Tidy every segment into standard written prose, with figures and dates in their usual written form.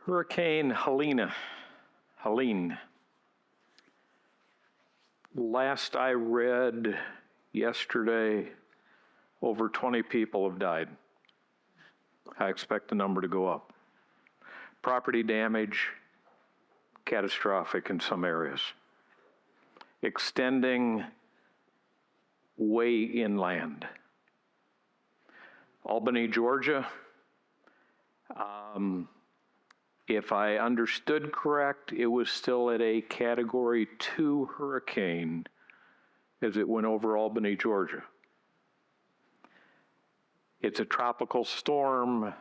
Hurricane Helene. Last I read yesterday, over 20 people have died. I expect the number to go up. Property damage, catastrophic in some areas. Extending way inland. Albany, Georgia. If I understood correct, it was still at a Category 2 hurricane as it went over Albany, Georgia. It's a tropical storm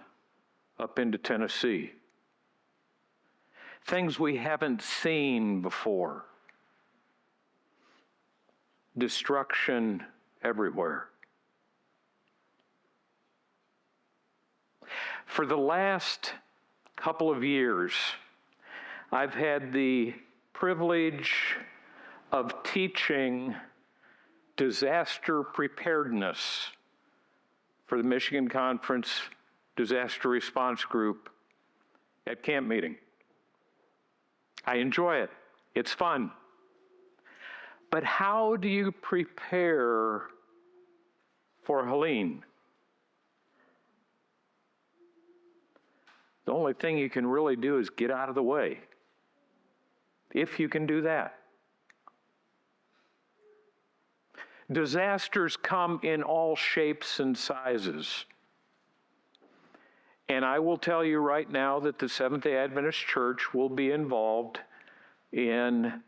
up into Tennessee. Things we haven't seen before. Destruction everywhere. For the last couple of years, I've had the privilege of teaching disaster preparedness for the Michigan Conference Disaster Response Group at camp meeting. I enjoy it. It's fun. But how do you prepare for Helene? The only thing you can really do is get out of the way, if you can do that. Disasters come in all shapes and sizes. And I will tell you right now that the Seventh-day Adventist Church will be involved in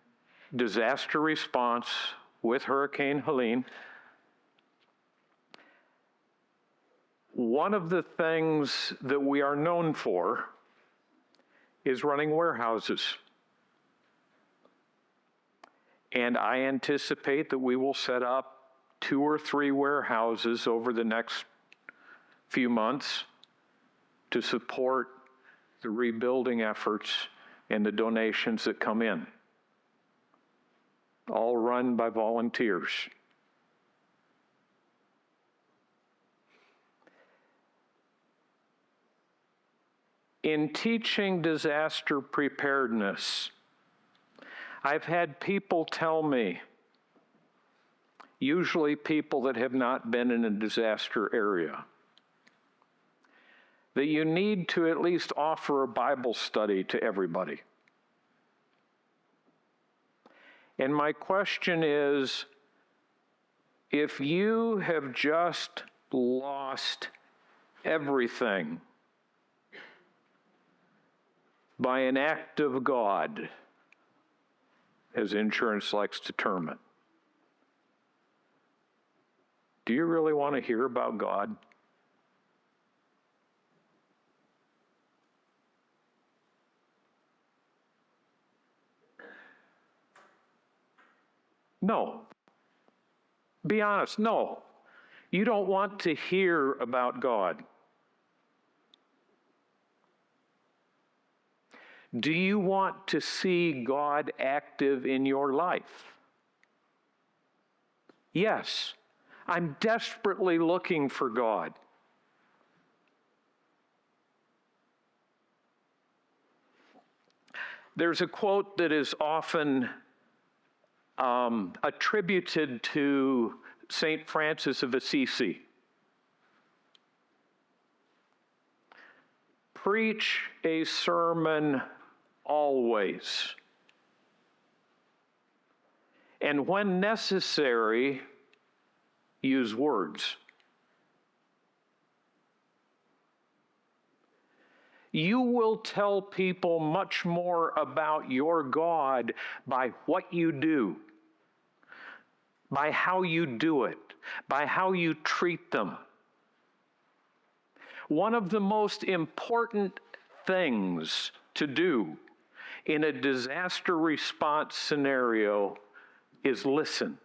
disaster response with Hurricane Helene. One of the things that we are known for is running warehouses. And I anticipate that we will set up 2 or 3 warehouses over the next few months to support the rebuilding efforts and the donations that come in, all run by volunteers. In teaching disaster preparedness, I've had people tell me, usually people that have not been in a disaster area, that you need to at least offer a Bible study to everybody. And my question is, if you have just lost everything by an act of God, as insurance likes to term it, do you really want to hear about God? No. Be honest, no. You don't want to hear about God. Do you want to see God active in your life? Yes. I'm desperately looking for God. There's a quote that is often attributed to St. Francis of Assisi. Preach a sermon always, and when necessary, use words. You will tell people much more about your God by what you do, by how you do it, by how you treat them. One of the most important things to do in a disaster response scenario is listen.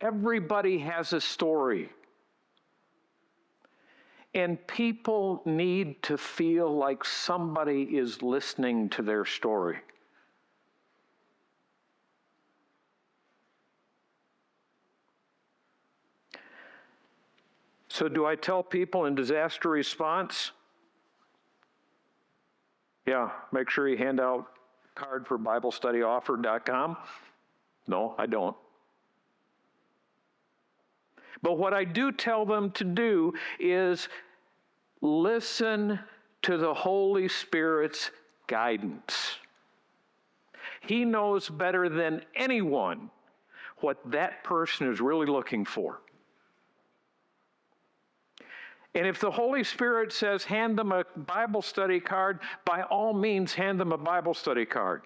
Everybody has a story. And people need to feel like somebody is listening to their story. So do I tell people in disaster response, Yeah, make sure you hand out a card for BibleStudyOffer.com. No, I don't. But what I do tell them to do is listen to the Holy Spirit's guidance. He knows better than anyone what that person is really looking for. And if the Holy Spirit says hand them a Bible study card, by all means hand them a Bible study card.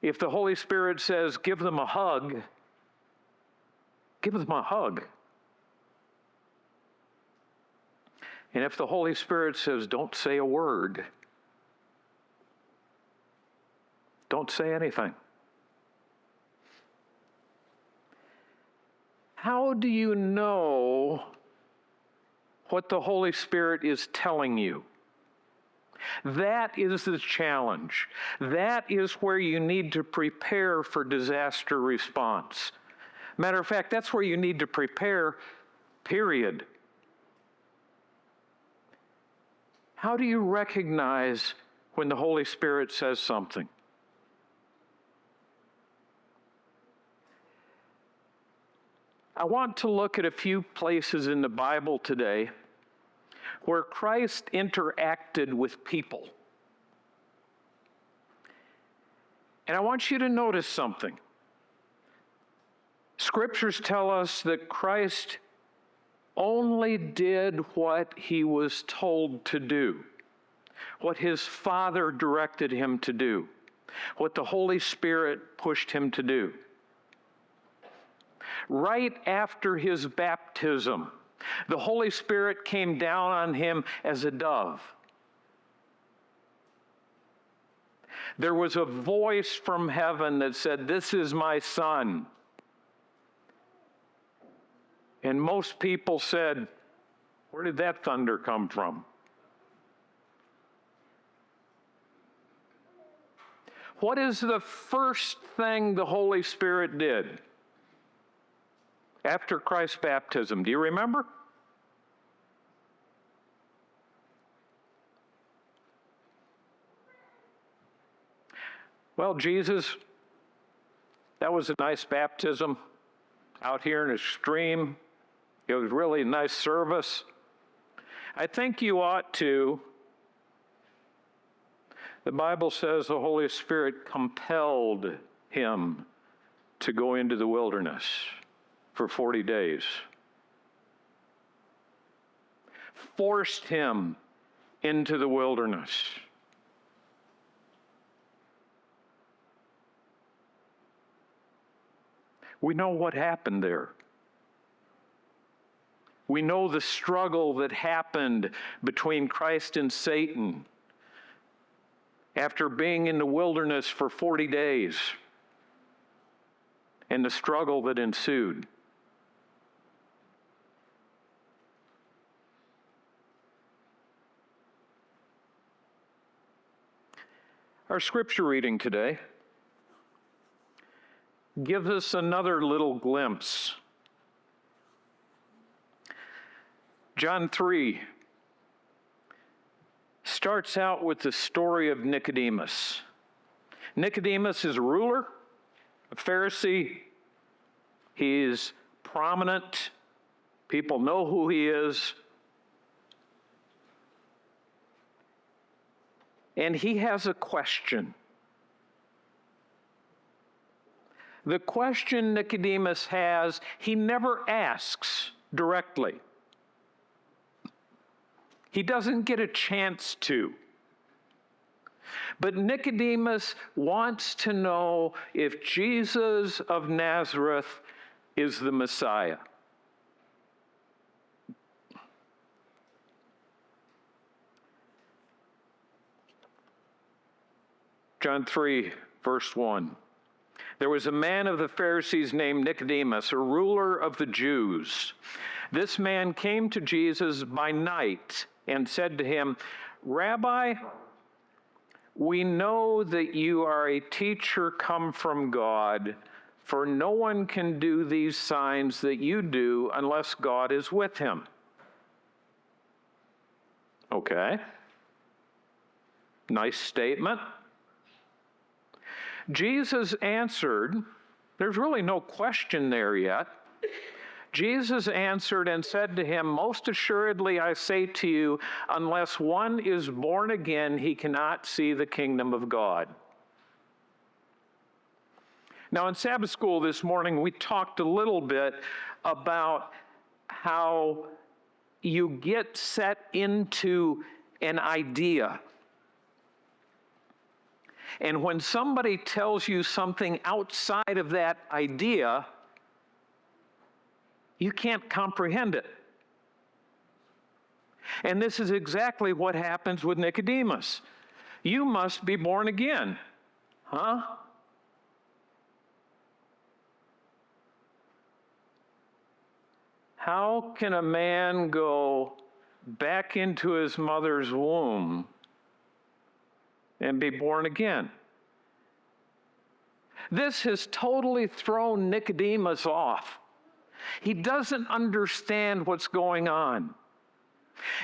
If the Holy Spirit says give them a hug, give them a hug. And if the Holy Spirit says don't say a word, don't say anything. How do you know what the Holy Spirit is telling you? That is the challenge. That is where you need to prepare for disaster response. Matter of fact, that's where you need to prepare, period. How do you recognize when the Holy Spirit says something? I want to look at a few places in the Bible today where Christ interacted with people. And I want you to notice something. Scriptures tell us that Christ only did what he was told to do, what his Father directed him to do, what the Holy Spirit pushed him to do. Right after his baptism, the Holy Spirit came down on him as a dove. There was a voice from heaven that said, "This is my Son." And most people said, "Where did that thunder come from?" What is the first thing the Holy Spirit did after Christ's baptism? Do you remember? Well, Jesus, that was a nice baptism out here in a stream. It was really a nice service. I think you ought to. The Bible says the Holy Spirit compelled him to go into the wilderness for 40 days. Forced him into the wilderness. We know what happened there. We know the struggle that happened between Christ and Satan after being in the wilderness for 40 days and the struggle that ensued. Our scripture reading today gives us another little glimpse. John 3 starts out with the story of Nicodemus. Nicodemus is a ruler, a Pharisee. He's prominent. People know who he is. And he has a question. The question Nicodemus has, he never asks directly. He doesn't get a chance to. But Nicodemus wants to know if Jesus of Nazareth is the Messiah. John 3, verse 1. There was a man of the Pharisees named Nicodemus, a ruler of the Jews. This man came to Jesus by night and said to him, "Rabbi, we know that you are a teacher come from God, for no one can do these signs that you do unless God is with him." Okay. Nice statement. Jesus answered, there's really no question there yet. Jesus answered and said to him, "Most assuredly I say to you, unless one is born again, he cannot see the kingdom of God." Now, in Sabbath school this morning, we talked a little bit about how you get set into an idea. And when somebody tells you something outside of that idea, you can't comprehend it. And this is exactly what happens with Nicodemus. You must be born again. Huh? How can a man go back into his mother's womb and be born again? This has totally thrown Nicodemus off. He doesn't understand what's going on.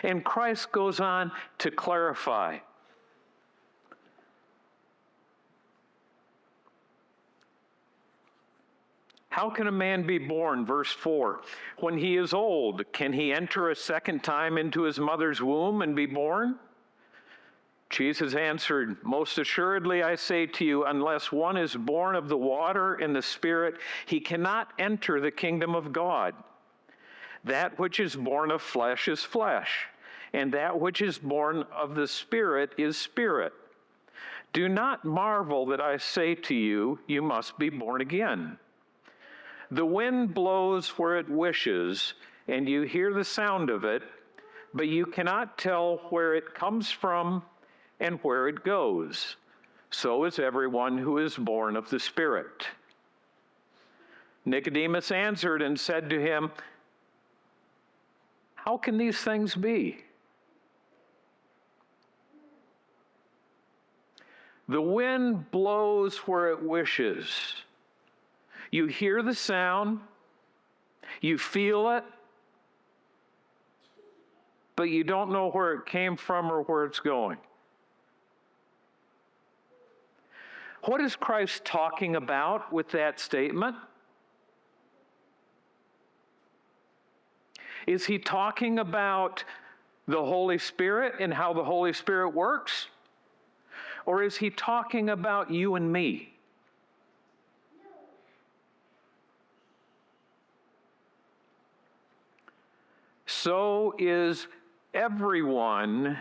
And Christ goes on to clarify. How can a man be born? Verse 4. When he is old, can he enter a second time into his mother's womb and be born? Jesus answered, "Most assuredly I say to you, unless one is born of the water and the Spirit, he cannot enter the kingdom of God. That which is born of flesh is flesh, and that which is born of the Spirit is spirit. Do not marvel that I say to you, you must be born again. The wind blows where it wishes, and you hear the sound of it, but you cannot tell where it comes from and where it goes. So is everyone who is born of the Spirit." Nicodemus answered and said to him, "How can these things be?" The wind blows where it wishes. You hear the sound, you feel it, but you don't know where it came from or where it's going. What is Christ talking about with that statement? Is he talking about the Holy Spirit and how the Holy Spirit works? Or is he talking about you and me? So is everyone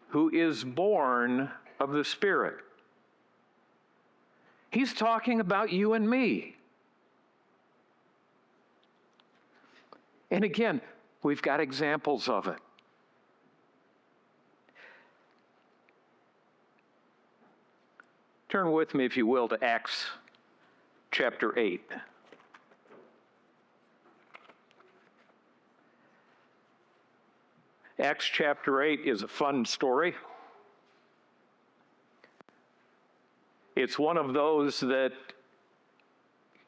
who is born of the Spirit. He's talking about you and me. And again, we've got examples of it. Turn with me, if you will, to Acts chapter 8. Acts chapter 8 is a fun story. It's one of those that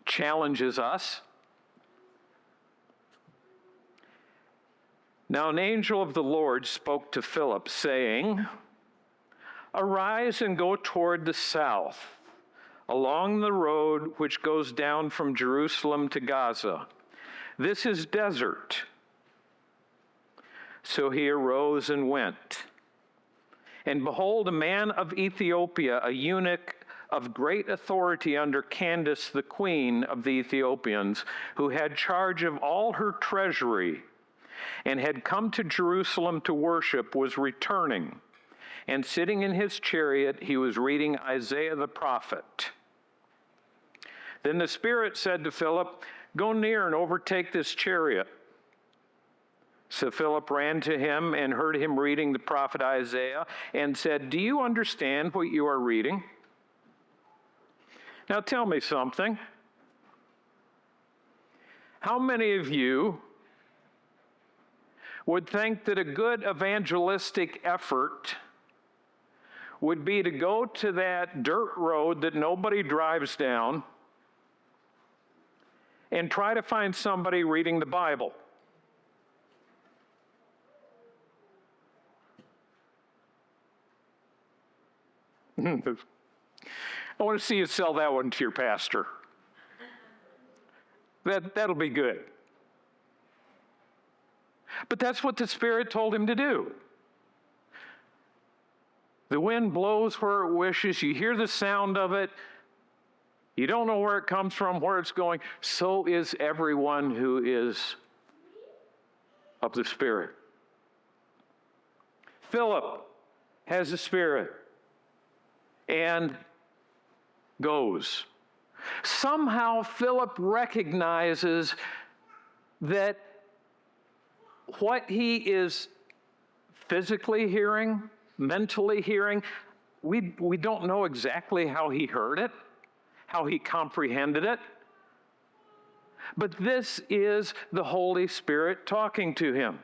challenges us. Now an angel of the Lord spoke to Philip, saying, "Arise and go toward the south, along the road which goes down from Jerusalem to Gaza. This is desert." So he arose and went. And behold, a man of Ethiopia, a eunuch of great authority under Candace, the queen of the Ethiopians, who had charge of all her treasury, and had come to Jerusalem to worship, was returning. And sitting in his chariot, he was reading Isaiah the prophet. Then the Spirit said to Philip, "Go near and overtake this chariot." So Philip ran to him and heard him reading the prophet Isaiah and said, "Do you understand what you are reading?" Now tell me something. How many of you would think that a good evangelistic effort would be to go to that dirt road that nobody drives down and try to find somebody reading the Bible? I want to see you sell that one to your pastor. That'll be good. But that's what the Spirit told him to do. The wind blows where it wishes. You hear the sound of it. You don't know where it comes from, where it's going. So is everyone who is of the Spirit. Philip has the Spirit and goes. Somehow Philip recognizes that what he is physically hearing, mentally hearing, we don't know exactly how he heard it, how he comprehended it. But this is the Holy Spirit talking to him.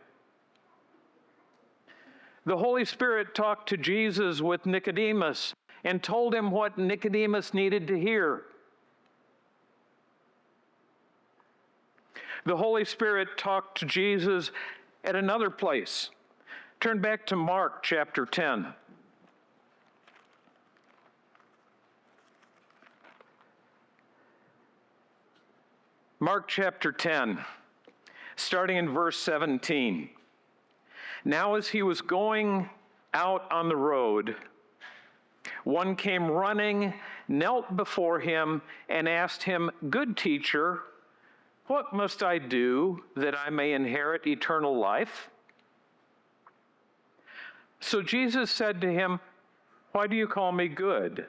The Holy Spirit talked to Jesus with Nicodemus and told him what Nicodemus needed to hear. The Holy Spirit talked to Jesus at another place. Turn back to Mark chapter 10. Mark chapter 10, starting in verse 17. Now as he was going out on the road, one came running, knelt before him, and asked him, "Good teacher, what must I do that I may inherit eternal life?" So Jesus said to him, "Why do you call me good?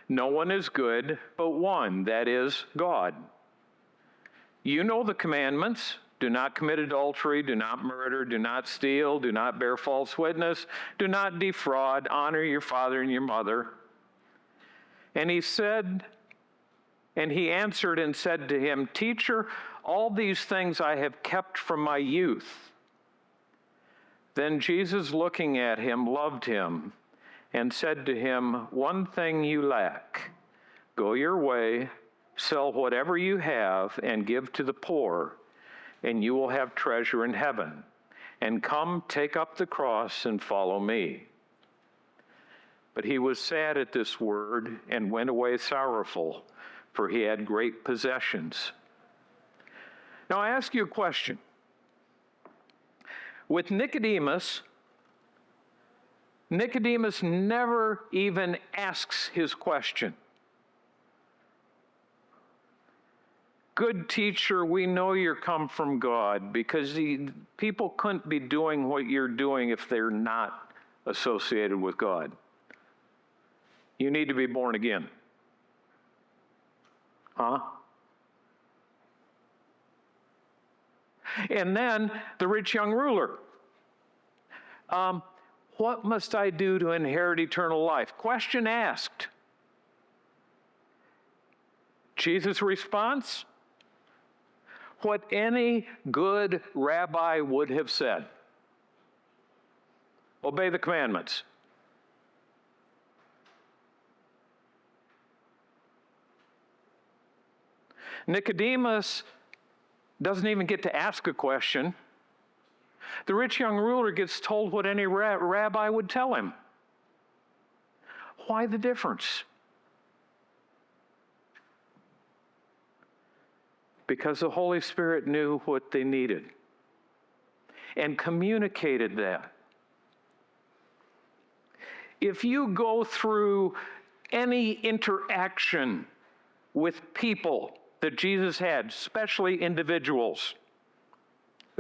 No one is good but one, that is, God. You know the commandments. Do not commit adultery, do not murder, do not steal, do not bear false witness, do not defraud, honor your father and your mother." And he answered and said to him, "Teacher, all these things I have kept from my youth." Then Jesus, looking at him, loved him and said to him, "One thing you lack. Go your way, sell whatever you have and give to the poor, and you will have treasure in heaven. And come, take up the cross and follow me." But he was sad at this word and went away sorrowful, for he had great possessions. Now I ask you a question. With Nicodemus never even asks his question. "Good teacher, we know you're come from God," because people couldn't be doing what you're doing if they're not associated with God. You need to be born again. Huh? And then the rich young ruler. What must I do to inherit eternal life? Question asked. Jesus' response? What any good rabbi would have said. Obey the commandments. Nicodemus doesn't even get to ask a question. The rich young ruler gets told what any rabbi would tell him. Why the difference? Because the Holy Spirit knew what they needed and communicated that. If you go through any interaction with people that Jesus had, especially individuals,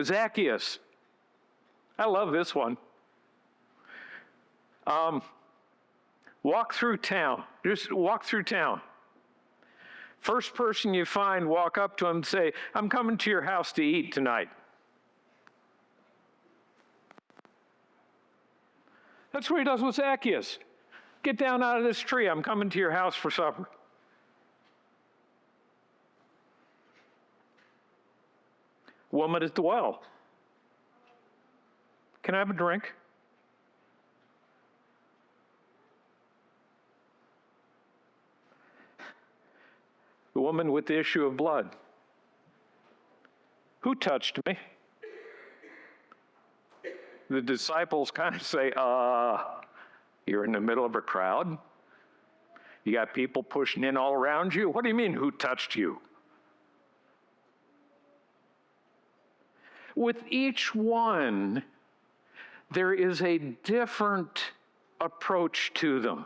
Zacchaeus, I love this one. Walk through town. Just walk through town. First person you find, walk up to him and say, "I'm coming to your house to eat tonight." That's what he does with Zacchaeus. "Get down out of this tree. I'm coming to your house for supper." Woman at the well. "Can I have a drink?" The woman with the issue of blood. "Who touched me?" The disciples kind of say, "You're in the middle of a crowd. You got people pushing in all around you. What do you mean, who touched you? With each one, there is a different approach to them.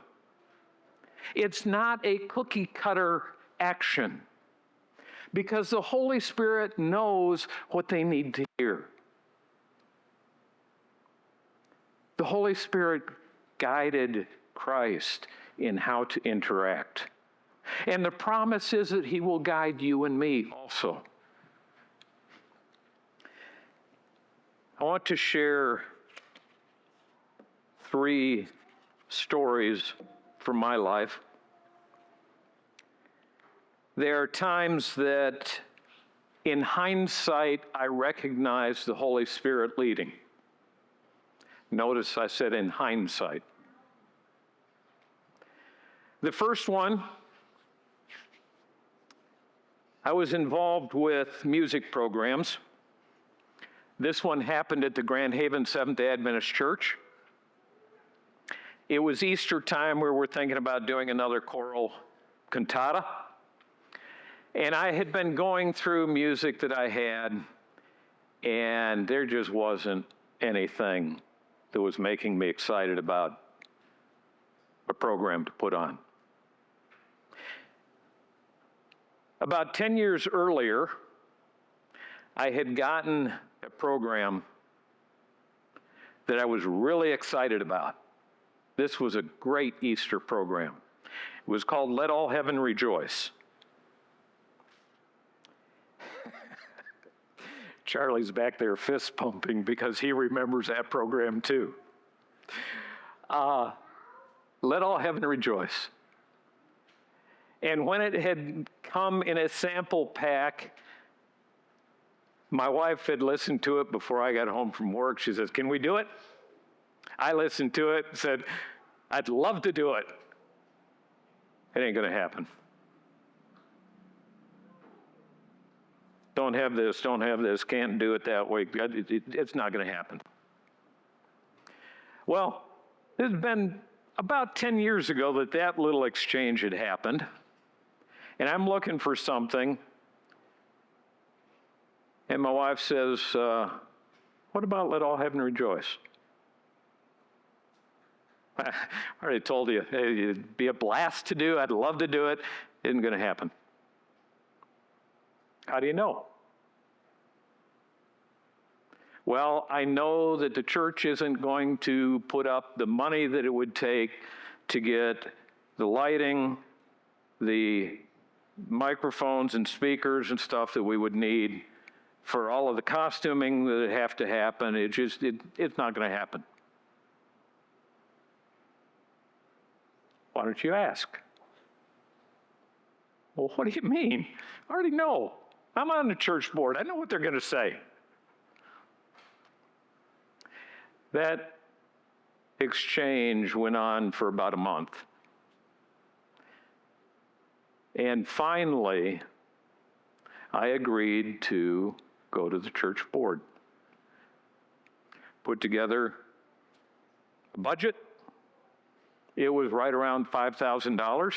It's not a cookie cutter action, because the Holy Spirit knows what they need to hear. The Holy Spirit guided Christ in how to interact. And the promise is that he will guide you and me also. I want to share 3 stories from my life. There are times that, in hindsight, I recognize the Holy Spirit leading. Notice I said in hindsight. The first one, I was involved with music programs. This one happened at the Grand Haven Seventh-day Adventist Church. It was Easter time. We were thinking about doing another choral cantata. And I had been going through music that I had, and there just wasn't anything that was making me excited about a program to put on. About 10 years earlier, I had gotten a program that I was really excited about. This was a great Easter program. It was called Let All Heaven Rejoice. Charlie's back there fist pumping because he remembers that program too. Let All Heaven Rejoice. And when it had come in a sample pack, my wife had listened to it before I got home from work. She says, "Can we do it?" I listened to it and said, "I'd love to do it." It ain't going to happen. Don't have this, can't do it that way. It's not going to happen. Well, it's been about 10 years ago that little exchange had happened. And I'm looking for something. And my wife says, what about Let All Heaven Rejoice? I already told you, hey, it'd be a blast to do. I'd love to do it. Isn't going to happen. How do you know? Well, I know that the church isn't going to put up the money that it would take to get the lighting, the microphones and speakers and stuff that we would need for all of the costuming that would have to happen. It's not going to happen. Why don't you ask? Well, what do you mean? I already know. I'm on the church board. I know what they're going to say. That exchange went on for about a month. And finally, I agreed to go to the church board. Put together a budget. It was right around $5,000.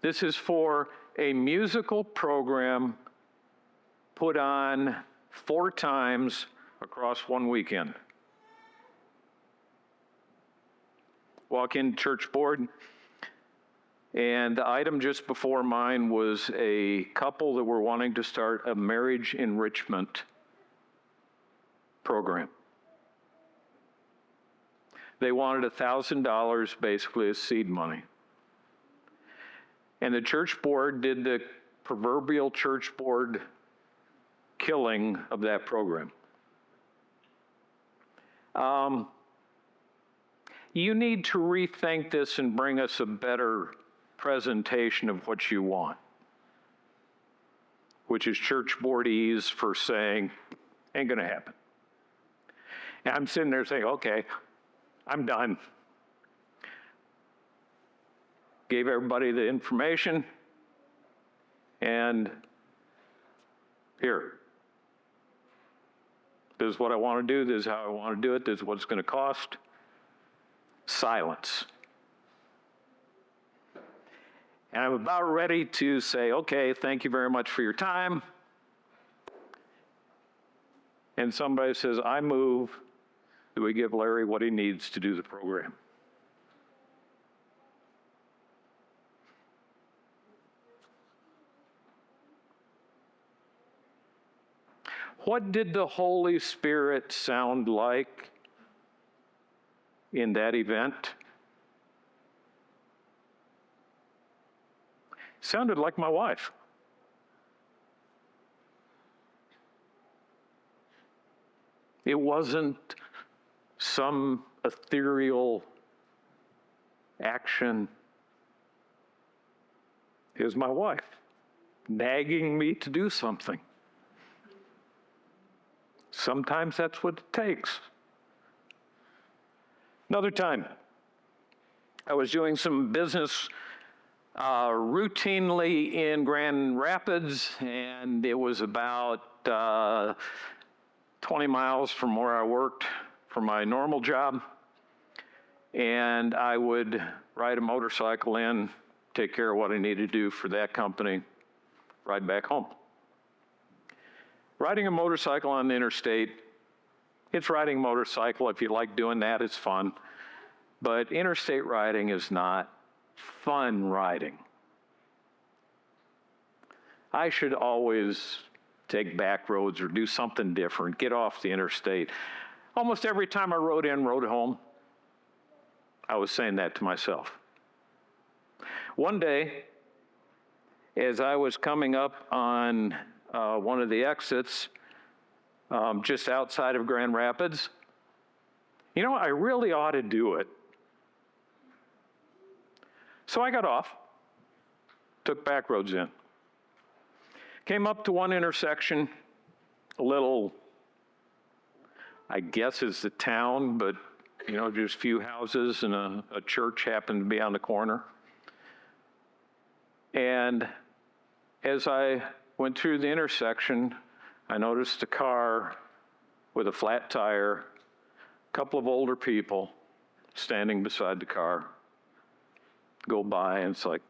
This is for a musical program put on 4 times across one weekend. Walk in church board, and the item just before mine was a couple that were wanting to start a marriage enrichment program. They wanted $1,000 basically as seed money. And the church board did the proverbial church board killing of that program. You need to rethink this and bring us a better presentation of what you want, which is church boardese for saying, ain't gonna happen. And I'm sitting there saying, okay, I'm done. Gave everybody the information, and here. This is what I want to do. This is how I want to do it. This is what it's going to cost. Silence. And I'm about ready to say, okay, thank you very much for your time. And somebody says, I move that we give Larry what he needs to do the program. What did the Holy Spirit sound like in that event? Sounded like my wife. It wasn't some ethereal action. It was my wife nagging me to do something. Sometimes that's what it takes. Another time, I was doing some business routinely in Grand Rapids, and it was about 20 miles from where I worked for my normal job. And I would ride a motorcycle in, take care of what I needed to do for that company, ride back home. Riding a motorcycle on the interstate, it's riding a motorcycle. If you like doing that, it's fun. But interstate riding is not fun riding. I should always take back roads or do something different, get off the interstate. Almost every time I rode in, rode home, I was saying that to myself. One day, as I was coming up on one of the exits just outside of Grand Rapids, you know, I really ought to do it. So I got off, took back roads in. Came up to one intersection, a little, I guess it's the town, but you know, just a few houses and a church happened to be on the corner. And as I went through the intersection, I noticed a car with a flat tire, a couple of older people standing beside the car go by, and it's like,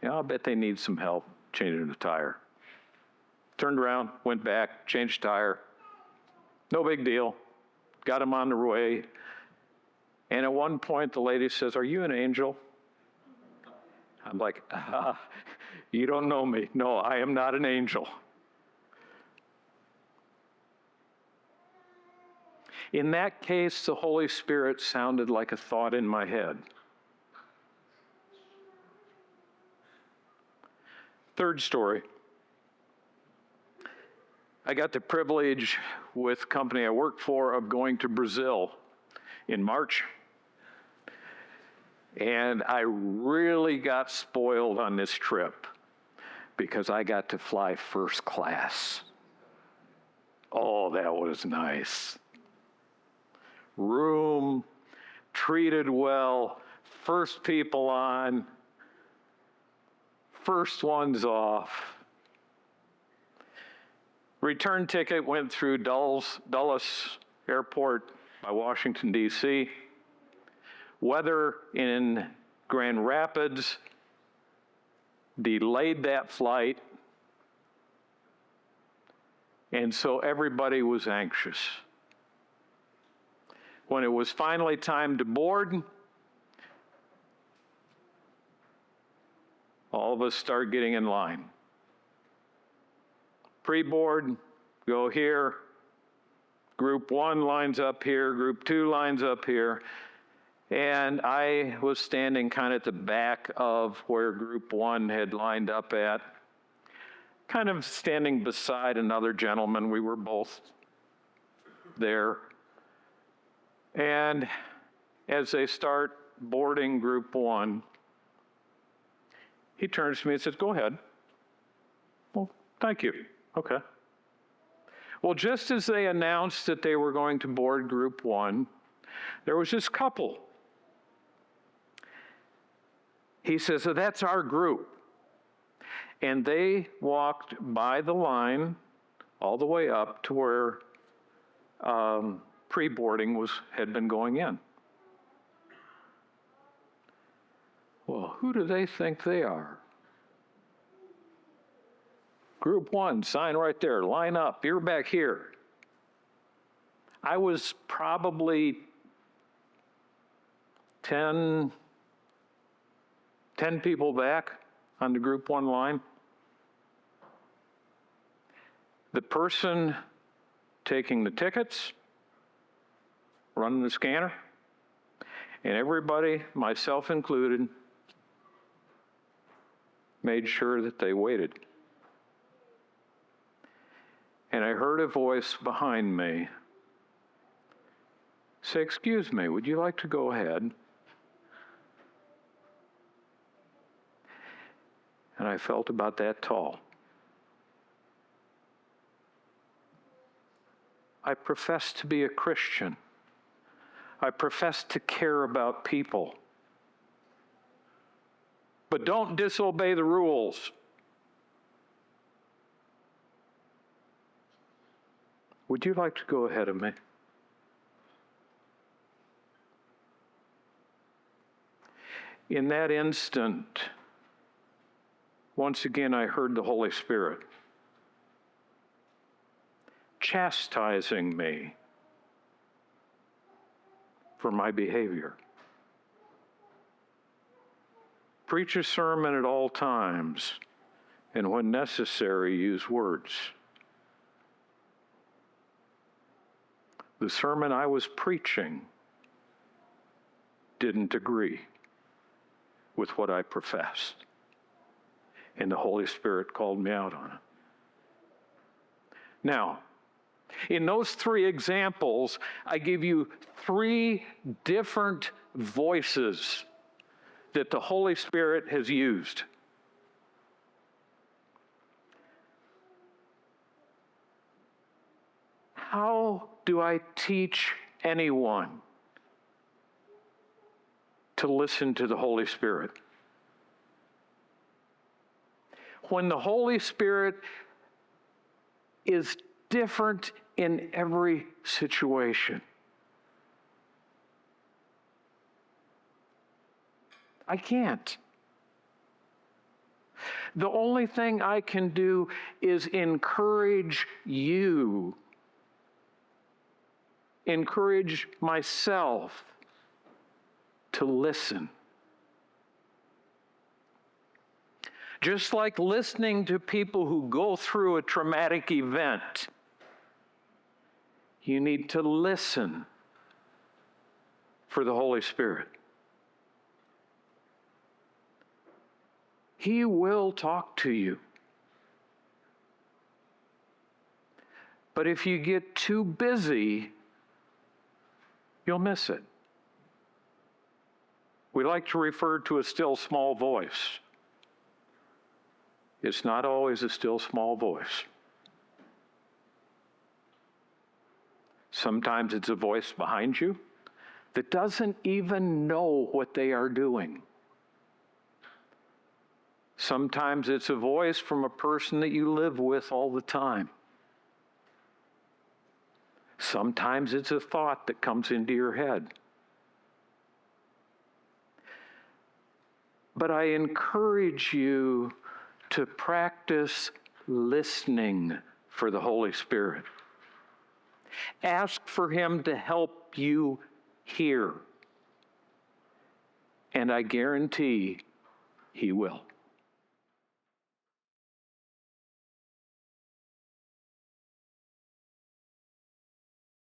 yeah, I bet they need some help changing the tire. Turned around, went back, changed the tire. No big deal. Got them on their way. And at one point, the lady says, "Are you an angel?" I'm like, you don't know me. No, I am not an angel. In that case, the Holy Spirit sounded like a thought in my head. Third story. I got the privilege with the company I worked for of going to Brazil in March. And I really got spoiled on this trip because I got to fly first class. Oh, that was nice. Room, treated well, first people on, first ones off. Return ticket went through Dulles Airport by Washington, D.C. Weather in Grand Rapids delayed that flight, and so everybody was anxious. When it was finally time to board, all of us started getting in line. Pre-board, go here. Group 1 lines up here, Group 2 lines up here. And I was standing kind of at the back of where Group 1 had lined up at, kind of standing beside another gentleman. We were both there. And as they start boarding Group 1, he turns to me and says, "Go ahead." "Well, thank you." "Okay." Well, just as they announced that they were going to board Group 1, there was this couple. He says, "So that's our group." And they walked by the line all the way up to where pre-boarding had been going in. Well, who do they think they are? Group 1, sign right there, line up, you're back here. I was probably 10 people back on the Group 1 line. The person taking the tickets, running the scanner, and everybody, myself included, made sure that they waited. And I heard a voice behind me say, "Excuse me, would you like to go ahead?" And I felt about that tall. I profess to be a Christian. I profess to care about people. But don't disobey the rules. Would you like to go ahead of me? In that instant, once again, I heard the Holy Spirit chastising me for my behavior. Preach a sermon at all times, and when necessary, use words. The sermon I was preaching didn't agree with what I professed, and the Holy Spirit called me out on it. Now, in those 3 examples, I give you 3 different voices that the Holy Spirit has used. How do I teach anyone to listen to the Holy Spirit? When the Holy Spirit is different in every situation. I can't. The only thing I can do is encourage you, encourage myself to listen. Just like listening to people who go through a traumatic event, you need to listen for the Holy Spirit. He will talk to you. But if you get too busy, you'll miss it. We like to refer to a still small voice. It's not always a still small voice. Sometimes it's a voice behind you that doesn't even know what they are doing. Sometimes it's a voice from a person that you live with all the time. Sometimes it's a thought that comes into your head. But I encourage you to practice listening for the Holy Spirit. Ask for Him to help you hear. And I guarantee He will.